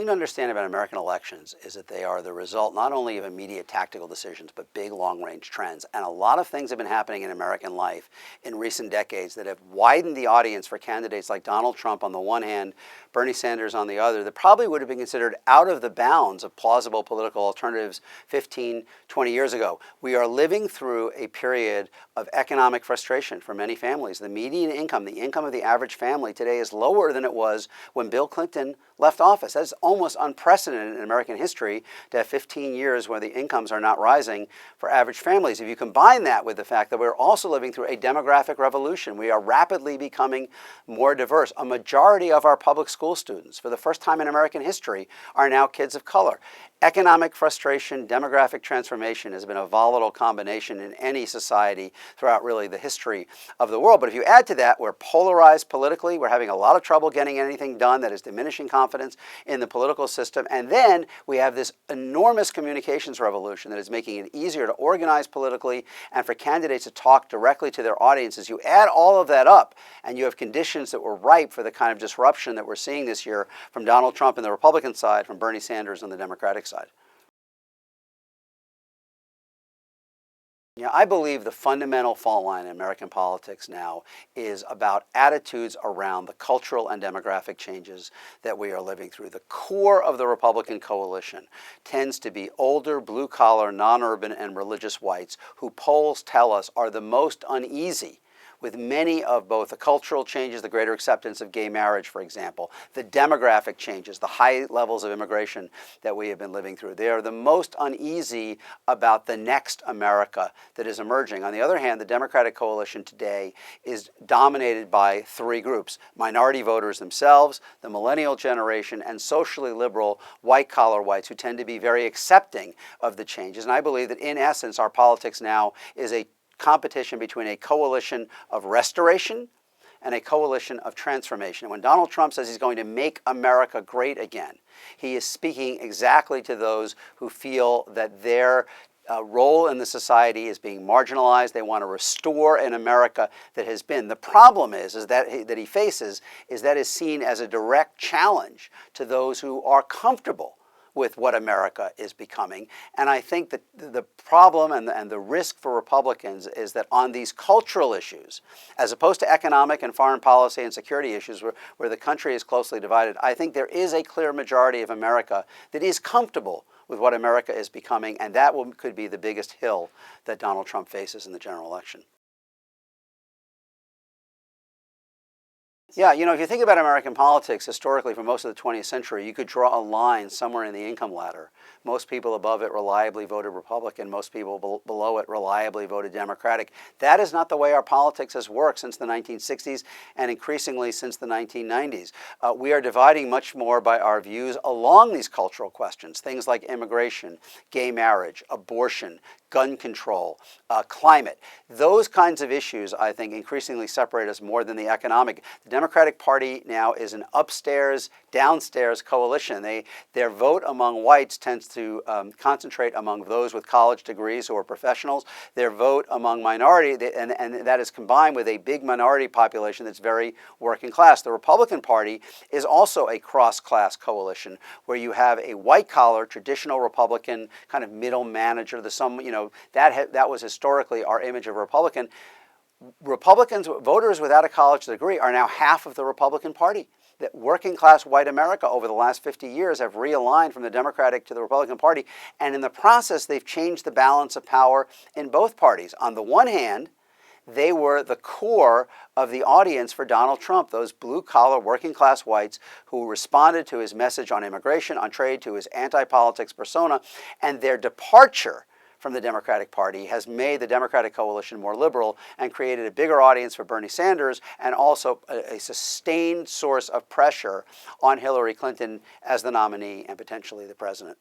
thing to understand about American elections is that they are the result not only of immediate tactical decisions, but big long-range trends. And a lot of things have been happening in American life in recent decades that have widened the audience for candidates like Donald Trump on the one hand, Bernie Sanders on the other, that probably would have been considered out of the bounds of plausible political alternatives 15, 20 years ago. We are living through a period of economic frustration for many families. The median income, the income of the average family today is lower than it was when Bill Clinton left office. That's almost unprecedented in American history to have 15 years where the incomes are not rising for average families. If you combine that with the fact that we're also living through a demographic revolution, we are rapidly becoming more diverse. A majority of our public school students, for the first time in American history, are now kids of color. Economic frustration, demographic transformation has been a volatile combination in any society throughout really the history of the world. But if you add to that, we're polarized politically. We're having a lot of trouble getting anything done. That is diminishing confidence in the political system. And then we have this enormous communications revolution that is making it easier to organize politically and for candidates to talk directly to their audiences. You add all of that up, and you have conditions that were ripe for the kind of disruption that we're seeing this year from Donald Trump on the Republican side, from Bernie Sanders on the Democratic side. I believe the fundamental fault line in American politics now is about attitudes around the cultural and demographic changes that we are living through. The core of the Republican coalition tends to be older, blue-collar, non-urban, and religious whites who polls tell us are the most uneasy with many of both the cultural changes, the greater acceptance of gay marriage, for example, the demographic changes, the high levels of immigration that we have been living through. They are the most uneasy about the next America that is emerging. On the other hand, the Democratic coalition today is dominated by three groups: minority voters themselves, the millennial generation, and socially liberal white-collar whites who tend to be very accepting of the changes. And I believe that in essence, our politics now is a competition between a coalition of restoration and a coalition of transformation. And when Donald Trump says he's going to make America great again, he is speaking exactly to those who feel that their role in the society is being marginalized. They want to restore an America that has been. The problem is that he faces is that is seen as a direct challenge to those who are comfortable with what America is becoming. And I think that the problem and the risk for Republicans is that on these cultural issues, as opposed to economic and foreign policy and security issues where the country is closely divided, I think there is a clear majority of America that is comfortable with what America is becoming, and that could be the biggest hill that Donald Trump faces in the general election. Yeah, if you think about American politics historically for most of the 20th century, you could draw a line somewhere in the income ladder. Most people above it reliably voted Republican. Most people below it reliably voted Democratic. That is not the way our politics has worked since the 1960s and increasingly since the 1990s. We are dividing much more by our views along these cultural questions, things like immigration, gay marriage, abortion, gun control, climate. Those kinds of issues, I think, increasingly separate us more than the economic. The Democratic Party now is an upstairs, downstairs coalition. Their vote among whites tends to concentrate among those with college degrees who are professionals. Their vote among minority, and that is combined with a big minority population that's very working class. The Republican Party is also a cross-class coalition where you have a white-collar, traditional Republican kind of middle manager, that was historically our image of Republican. Republicans, voters without a college degree, are now half of the Republican Party. That working class white America over the last 50 years have realigned from the Democratic to the Republican Party, and in the process they've changed the balance of power in both parties. On the one hand, they were the core of the audience for Donald Trump, those blue-collar, working-class whites who responded to his message on immigration, on trade, to his anti-politics persona, and their departure from the Democratic Party has made the Democratic coalition more liberal and created a bigger audience for Bernie Sanders and also a sustained source of pressure on Hillary Clinton as the nominee and potentially the president.